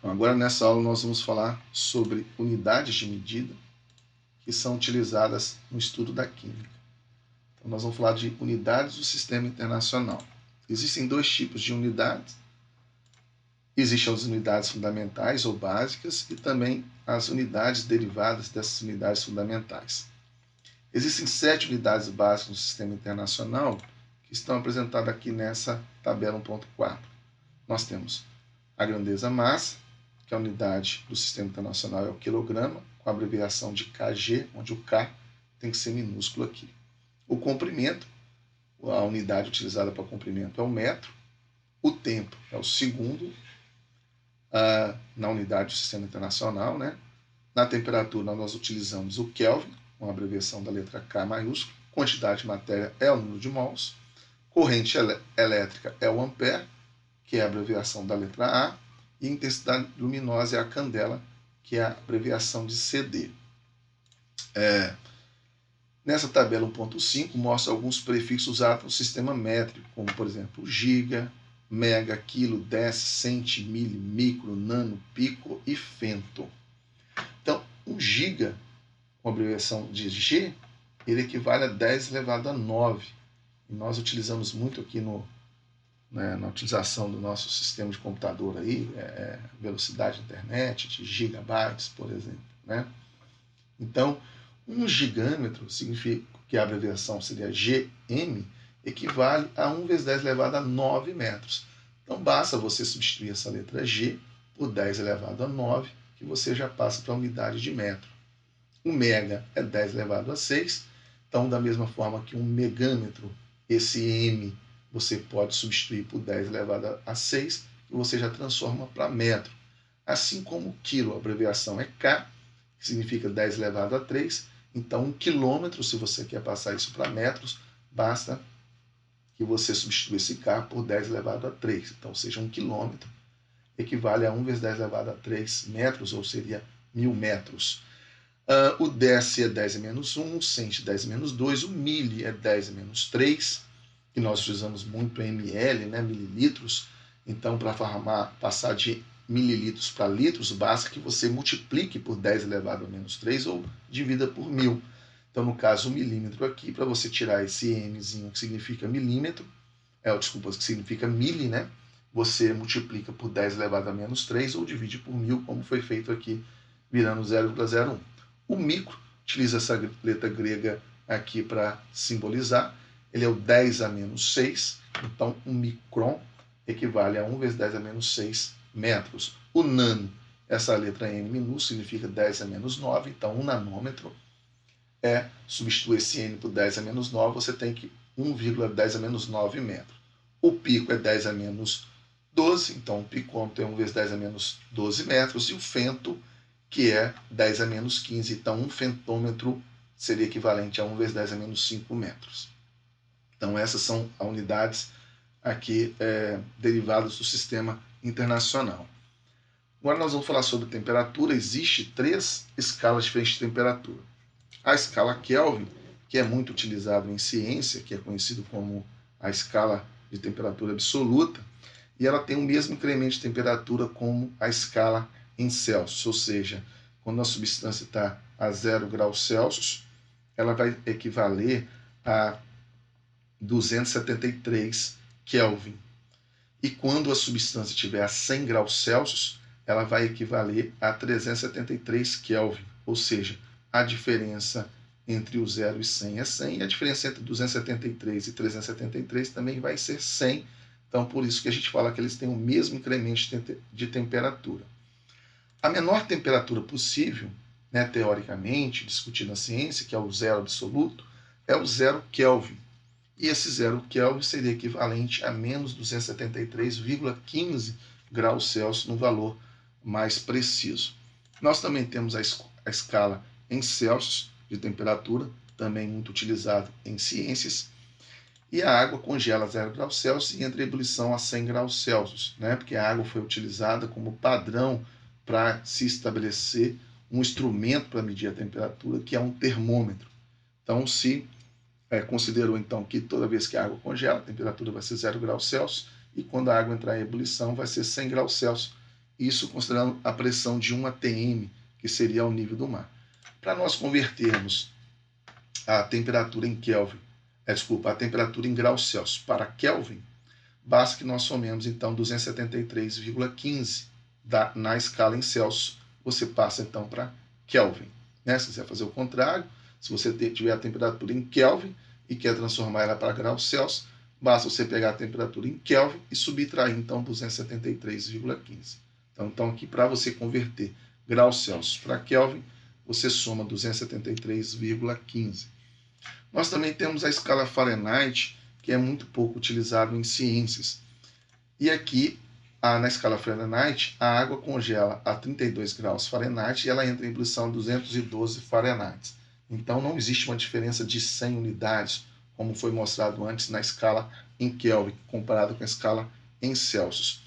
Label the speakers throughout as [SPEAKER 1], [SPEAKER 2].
[SPEAKER 1] Então, agora nessa aula nós vamos falar sobre unidades de medida que são utilizadas no estudo da química. Então, nós vamos falar de unidades do sistema internacional. Existem dois tipos de unidades. Existem as unidades fundamentais ou básicas e também as unidades derivadas dessas unidades fundamentais. Existem 7 unidades básicas no sistema internacional que estão apresentadas aqui nessa tabela 1.4. Nós temos a grandeza massa, que a unidade do sistema internacional é o quilograma, com a abreviação de kg, onde o K tem que ser minúsculo aqui. O comprimento, a unidade utilizada para comprimento é o metro. O tempo é o segundo, na unidade do sistema internacional, né? Na temperatura, nós utilizamos o Kelvin, com a abreviação da letra K maiúsculo. Quantidade de matéria é o número de mols. Corrente elétrica é o ampere, que é a abreviação da letra A. E intensidade luminosa é a candela, que é a abreviação de CD. Nessa tabela 1.5 mostra alguns prefixos usados no sistema métrico, como por exemplo giga, mega, quilo, dec, centi, mili, micro, nano, pico e fento. Então, um giga, com a abreviação de G, ele equivale a 10 elevado a 9. E nós utilizamos muito aqui na utilização do nosso sistema de computador aí, velocidade de internet, de gigabytes, por exemplo. Né? Então, um gigâmetro significa que a abreviação seria GM, equivale a 1 vezes 10 elevado a 9 metros. Então, basta você substituir essa letra G por 10 elevado a 9, que você já passa para a unidade de metro. Um mega é 10 elevado a 6, então, da mesma forma que um megâmetro, esse M você pode substituir por 10 elevado a 6, e você já transforma para metro. Assim como o quilo, a abreviação é K, que significa 10 elevado a 3, então 1 quilômetro, se você quer passar isso para metros, basta que você substitua esse K por 10 elevado a 3. Então, ou seja, 1 quilômetro equivale a 1 vezes 10 elevado a 3 metros, ou seria 1000 metros. O dec é 10 a menos 1, o centi 10 a menos 2, o mili é 10 a menos 3, que nós utilizamos muito em ml, né, mililitros. Então, para passar de mililitros para litros, basta que você multiplique por 10 elevado a menos 3 ou divida por 1000. Então, no caso, o milímetro aqui, para você tirar esse mzinho que significa milímetro, que significa mili, né? Você multiplica por 10 elevado a menos 3 ou divide por 1000, como foi feito aqui, virando 0,01. O micro utiliza essa letra grega aqui para simbolizar. Ele é o 10 a menos 6, então um micron equivale a 1 vezes 10 a menos 6 metros. O nano, essa letra N minúscula, significa 10 a menos 9, então um nanômetro substituir esse N por 10 a menos 9, você tem que 1,10 a menos 9 metros. O pico é 10 a menos 12, então o picômetro é 1 vezes 10 a menos 12 metros, e o fento, que é 10 a menos 15, então um fentômetro seria equivalente a 1 vezes 10 a menos 5 metros. Então essas são as unidades aqui derivadas do sistema internacional. Agora nós vamos falar sobre temperatura. Existem 3 escalas diferentes de temperatura. A escala Kelvin, que é muito utilizada em ciência, que é conhecido como a escala de temperatura absoluta, e ela tem o mesmo incremento de temperatura como a escala em Celsius, ou seja, quando a substância está a 0 graus Celsius, ela vai equivaler a 273 Kelvin. E quando a substância estiver a 100 graus Celsius, ela vai equivaler a 373 Kelvin, ou seja, a diferença entre o 0 e 100 é 100, e a diferença entre 273 e 373 também vai ser 100. Então, por isso que a gente fala que eles têm o mesmo incremento de temperatura. A menor temperatura possível, né, teoricamente, discutida na ciência, que é o zero absoluto, é o 0 Kelvin. E esse 0 Kelvin seria equivalente a menos 273,15 graus Celsius no valor mais preciso. Nós também temos a escala em Celsius de temperatura, também muito utilizado em ciências, e a água congela a 0 graus Celsius e entra em ebulição a 100 graus Celsius, né? Porque a água foi utilizada como padrão para se estabelecer um instrumento para medir a temperatura, que é um termômetro. Então, se considerou então que toda vez que a água congela, a temperatura vai ser 0 graus Celsius, e quando a água entrar em ebulição vai ser 100 graus Celsius. isso considerando a pressão de 1 atm, que seria ao nível do mar. Para nós convertermos a temperatura em Kelvin, a temperatura em graus Celsius para Kelvin, basta que nós somemos então 273,15 na escala em Celsius, você passa então para Kelvin. Né? Se quiser fazer o contrário, se você tiver a temperatura em Kelvin e quer transformar ela para graus Celsius, basta você pegar a temperatura em Kelvin e subtrair então 273,15. Então aqui para você converter graus Celsius para Kelvin, você soma 273,15. Nós também temos a escala Fahrenheit, que é muito pouco utilizado em ciências. E aqui, na escala Fahrenheit, a água congela a 32 graus Fahrenheit e ela entra em ebulição a 212 Fahrenheit. Então não existe uma diferença de 100 unidades, como foi mostrado antes na escala em Kelvin, comparado com a escala em Celsius.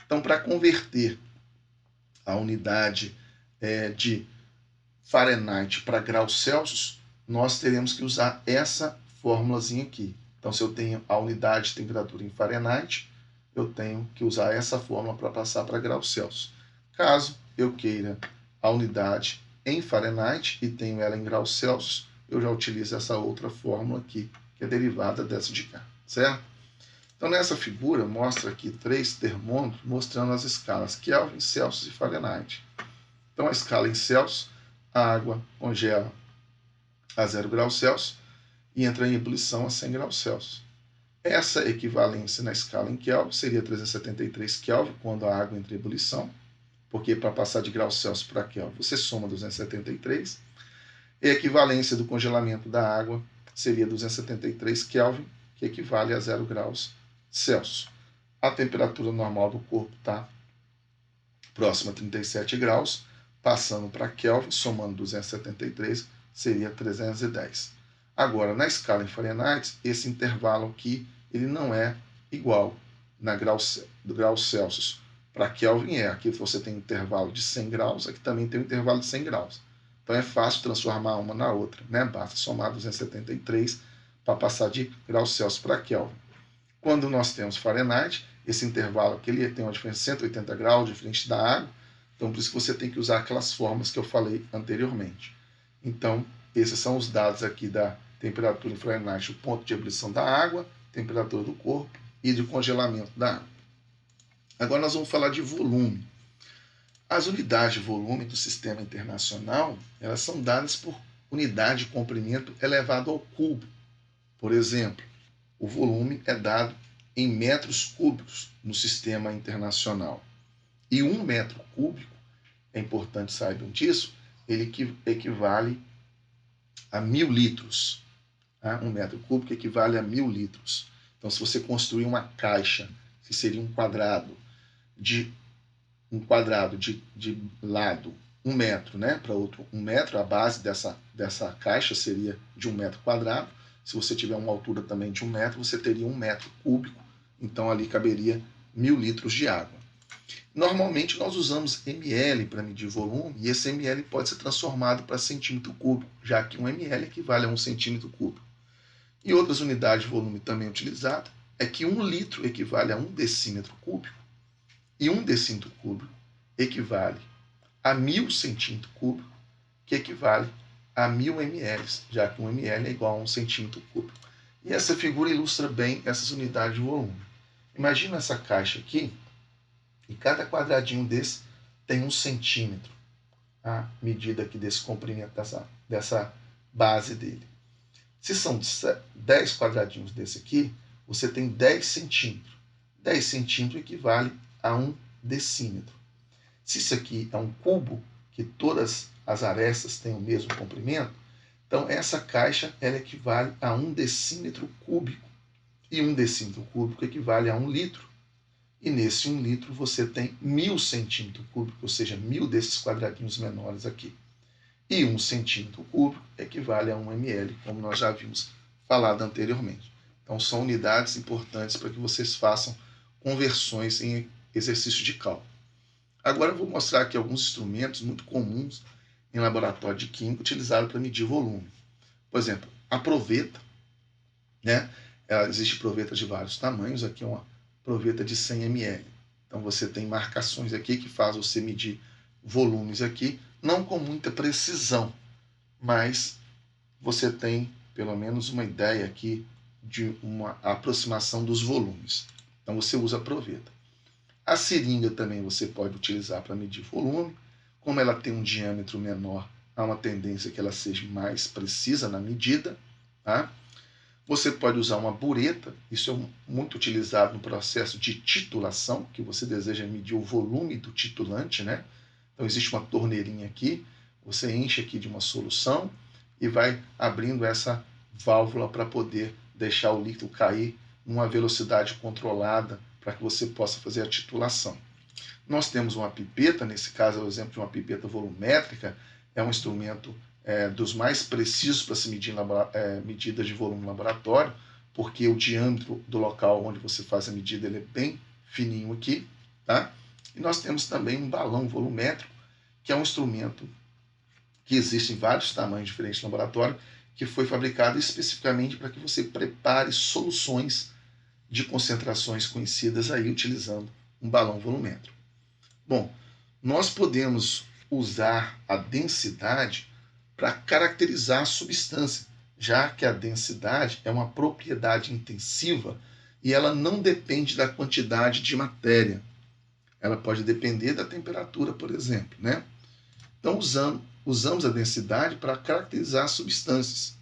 [SPEAKER 1] Então, para converter a unidade de Fahrenheit para graus Celsius, nós teremos que usar essa fórmulazinha aqui. Então, se eu tenho a unidade de temperatura em Fahrenheit, eu tenho que usar essa fórmula para passar para graus Celsius. Caso eu queira a unidade em Fahrenheit e tenho ela em graus Celsius, eu já utilizo essa outra fórmula aqui, que é derivada dessa de cá, certo? Então, nessa figura, mostra aqui 3 termômetros mostrando as escalas Kelvin, Celsius e Fahrenheit. Então, a escala em Celsius, a água congela a 0 graus Celsius e entra em ebulição a 100 graus Celsius. Essa equivalência na escala em Kelvin seria 373 Kelvin quando a água entra em ebulição, porque para passar de graus Celsius para Kelvin você soma 273. E a equivalência do congelamento da água seria 273 Kelvin, que equivale a 0 graus Celsius. A temperatura normal do corpo está próxima a 37 graus, passando para Kelvin, somando 273, seria 310. Agora, na escala em Fahrenheit, esse intervalo aqui ele não é igual do grau Celsius. Para Kelvin aqui você tem um intervalo de 100 graus, aqui também tem um intervalo de 100 graus. Então é fácil transformar uma na outra, né? Basta somar 273 para passar de graus Celsius para Kelvin. Quando nós temos Fahrenheit, esse intervalo aqui ele tem uma diferença de 180 graus diferente da água, então por isso que você tem que usar aquelas formas que eu falei anteriormente. Então, esses são os dados aqui da temperatura em Fahrenheit, o ponto de ebulição da água, temperatura do corpo e de congelamento da água. Agora nós vamos falar de volume. As unidades de volume do sistema internacional, elas são dadas por unidade de comprimento elevado ao cubo. Por exemplo, o volume é dado em metros cúbicos no sistema internacional. E 1 metro cúbico, é importante saibam disso, ele equivale a 1000 litros. Tá? 1 metro cúbico equivale a 1000 litros. Então, se você construir uma caixa, que seria um quadrado de lado 1 metro, né, para outro 1 metro, a base dessa caixa seria de 1 metro quadrado. Se você tiver uma altura também de 1 metro, você teria 1 metro cúbico, então ali caberia 1000 litros de água. Normalmente nós usamos ml para medir volume, e esse ml pode ser transformado para centímetro cúbico, já que 1 ml equivale a 1 centímetro cúbico. E outras unidades de volume também utilizadas é que 1 litro equivale a 1 decímetro cúbico, e 1 decímetro cúbico equivale a 1000 centímetros cúbicos, que equivale a 1000 ml, já que 1 ml é igual a 1 centímetro cúbico. E essa figura ilustra bem essas unidades de volume. Imagina essa caixa aqui, e cada quadradinho desse tem 1 centímetro, a medida aqui desse comprimento dessa base dele. Se são 10 quadradinhos desse aqui, você tem 10 centímetros. 10 centímetros equivale a 1 decímetro. Se isso aqui é um cubo, que todas as arestas têm o mesmo comprimento, então essa caixa ela equivale a 1 decímetro cúbico. E 1 decímetro cúbico equivale a 1 litro. E nesse 1 litro você tem 1000 centímetros cúbicos, ou seja, 1000 desses quadradinhos menores aqui. E 1 centímetro cúbico equivale a 1 ml, como nós já vimos falado anteriormente. Então são unidades importantes para que vocês façam conversões em exercício de cálculo. Agora eu vou mostrar aqui alguns instrumentos muito comuns em laboratório de química utilizados para medir volume. Por exemplo, a proveta, né? Existe proveta de vários tamanhos, aqui é uma proveta de 100 ml. Então você tem marcações aqui que faz você medir volumes aqui, não com muita precisão, mas você tem pelo menos uma ideia aqui de uma aproximação dos volumes. Então você usa a proveta. A seringa também você pode utilizar para medir volume. Como ela tem um diâmetro menor, há uma tendência que ela seja mais precisa na medida. Tá? Você pode usar uma bureta, isso é muito utilizado no processo de titulação, que você deseja medir o volume do titulante, né? Então existe uma torneirinha aqui, você enche aqui de uma solução e vai abrindo essa válvula para poder deixar o líquido cair numa velocidade controlada para que você possa fazer a titulação. Nós temos uma pipeta, nesse caso é o exemplo de uma pipeta volumétrica, é um instrumento dos mais precisos para se medir medidas de volume no laboratório, porque o diâmetro do local onde você faz a medida ele é bem fininho aqui. Tá? E nós temos também um balão volumétrico, que é um instrumento que existe em vários tamanhos diferentes no laboratório, que foi fabricado especificamente para que você prepare soluções de concentrações conhecidas aí utilizando um balão volumétrico. Bom, nós podemos usar a densidade para caracterizar a substância, já que a densidade é uma propriedade intensiva e ela não depende da quantidade de matéria. Ela pode depender da temperatura, por exemplo, né? Então, usamos a densidade para caracterizar as substâncias.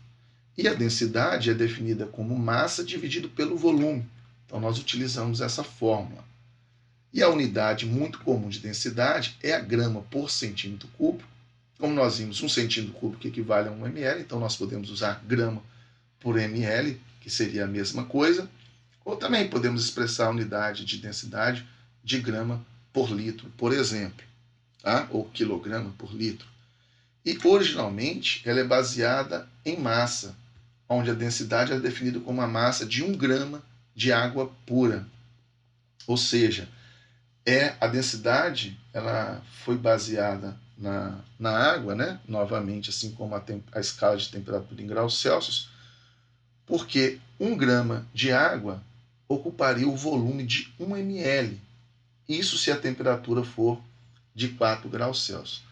[SPEAKER 1] E a densidade é definida como massa dividido pelo volume. Então, nós utilizamos essa fórmula. E a unidade muito comum de densidade é a grama por centímetro cúbico. Como nós vimos, 1 centímetro cúbico equivale a 1 ml, então nós podemos usar grama por ml, que seria a mesma coisa. Ou também podemos expressar a unidade de densidade de grama por litro, por exemplo, tá? Ou quilograma por litro. E originalmente ela é baseada em massa, onde a densidade é definida como a massa de 1 grama de água pura. Ou seja, a densidade ela foi baseada na água, né? Novamente, assim como a escala de temperatura em graus Celsius, porque 1 grama de água ocuparia o volume de 1 ml. Isso se a temperatura for de 4 graus Celsius.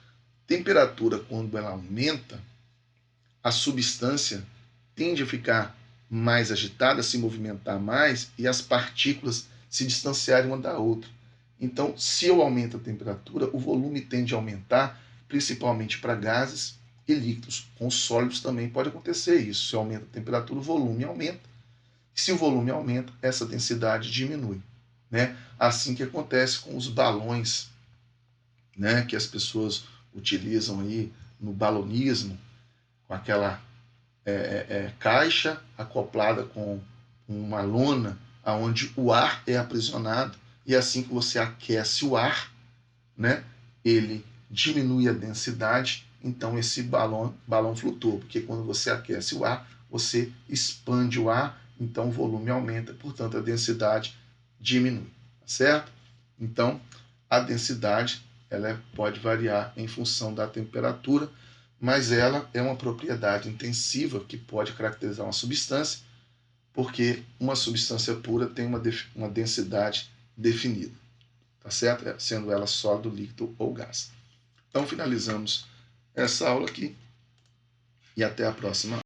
[SPEAKER 1] Temperatura, quando ela aumenta, a substância tende a ficar mais agitada, se movimentar mais e as partículas se distanciarem uma da outra. Então, se eu aumento a temperatura, o volume tende a aumentar, principalmente para gases e líquidos. Com sólidos também pode acontecer isso. Se aumenta a temperatura, o volume aumenta. Se o volume aumenta, essa densidade diminui. Né? Assim que acontece com os balões, né, que as pessoas utilizam aí no balonismo, com aquela caixa acoplada com uma lona onde o ar é aprisionado, e assim que você aquece o ar, né, ele diminui a densidade, então esse balão flutua, porque quando você aquece o ar, você expande o ar, então o volume aumenta, portanto a densidade diminui, certo? Então a densidade ela pode variar em função da temperatura, mas ela é uma propriedade intensiva que pode caracterizar uma substância, porque uma substância pura tem uma densidade definida, tá certo? Sendo ela sólido, líquido ou gás. Então finalizamos essa aula aqui e até a próxima.